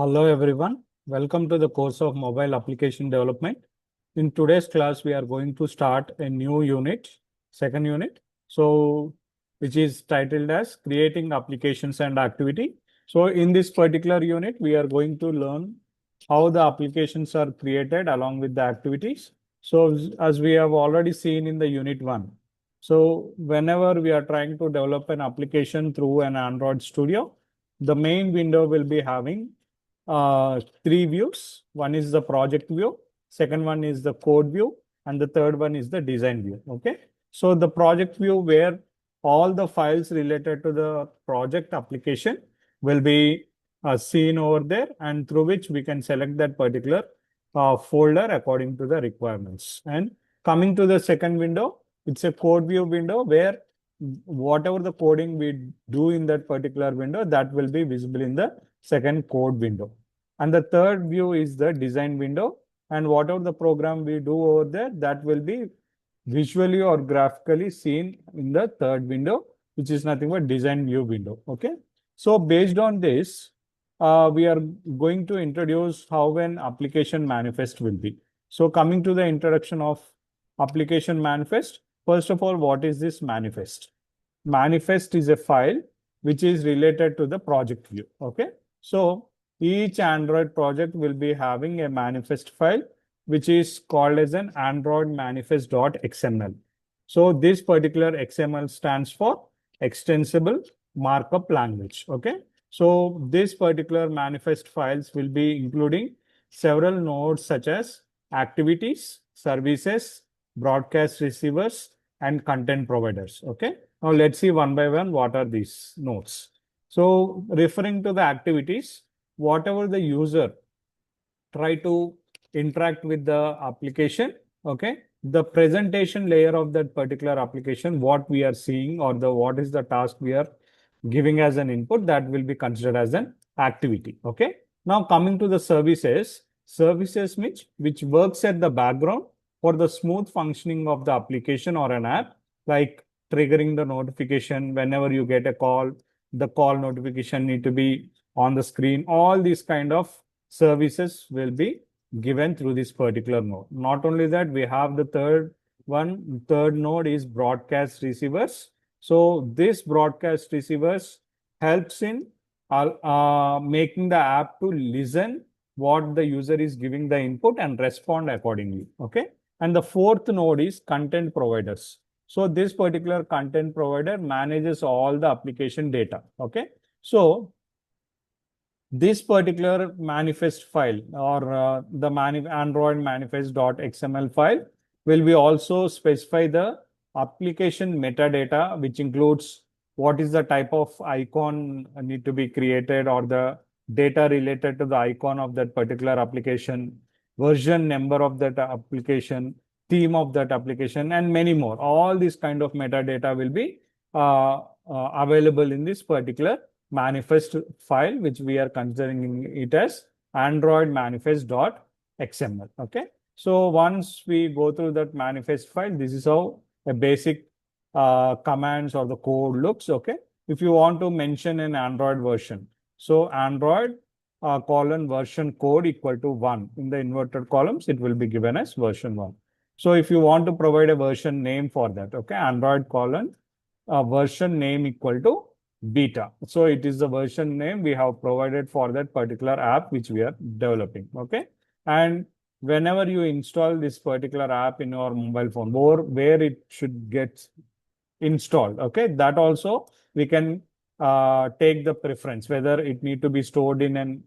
Hello everyone, welcome to the course of mobile application development. In today's class, we are going to start a new unit, second unit. Which is titled as creating applications and activity. So in this particular unit, we are going to learn how the applications are created along with the activities. So as we have already seen in the unit one. So whenever we are trying to develop an application through an Android Studio, the main window will be having three views. One is the project view, second one is the code view, and the third one is the design view. Okay. So the project view where all the files related to the project application will be seen over there, and through which we can select that particular folder according to the requirements. And coming to the second window, it's a code view window where whatever the coding we do in that particular window, that will be visible in the second code window. And the third view is the design window. And whatever the program we do over there, that will be visually or graphically seen in the third window, which is nothing but design view window. Okay. So based on this, we are going to introduce how an application manifest will be. So coming to the introduction of application manifest, first of all, what is this manifest? Manifest is a file which is related to the project view. Okay. So each Android project will be having a manifest file, which is called as an Android Manifest.xml. So this particular XML stands for extensible markup language. Okay. So this particular manifest files will be including several nodes such as activities, services, broadcast receivers, and content providers. Okay. Now let's see one by one what are these nodes. So referring to the activities, whatever the user try to interact with the application, okay, the presentation layer of that particular application, what we are seeing or the what is the task we are giving as an input, that will be considered as an activity. Okay. Now coming to the services, services which works at the background for the smooth functioning of the application or an app, like triggering the notification whenever you get a call, the call notification need to be on the screen. All these kind of services will be given through this particular node. Not only that, we have the third node is broadcast receivers. So this broadcast receivers helps in making the app to listen what the user is giving the input and respond accordingly. Okay. And the fourth node is content providers. So this particular content provider manages all the application data. Okay. So this particular manifest file or the Android manifest.xml file will be also specify the application metadata, which includes what is the type of icon need to be created or the data related to the icon of that particular application, version number of that application, theme of that application, and many more. All these kind of metadata will be available in this particular manifest file, which we are considering it as Android manifest.xml. Okay. So once we go through that manifest file, this is how a basic commands or the code looks. Okay. If you want to mention an Android version, so Android version code equal to 1 in the inverted columns, it will be given as version 1. So if you want to provide a version name for that, okay, Android version name equal to beta. So it is the version name we have provided for that particular app which we are developing. Okay. And whenever you install this particular app in your mobile phone, or where it should get installed, okay, that also we can take the preference, whether it need to be stored in an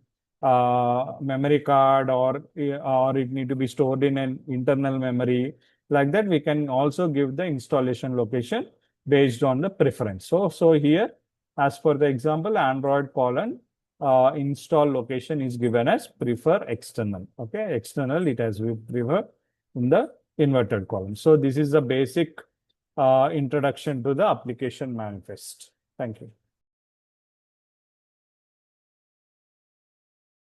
memory card or it need to be stored in an internal memory. Like that, we can also give the installation location based on the preference. So here, as per the example, Android install location is given as prefer external. Okay, external, it has we prefer in the inverted column. So this is the basic introduction to the application manifest. Thank you.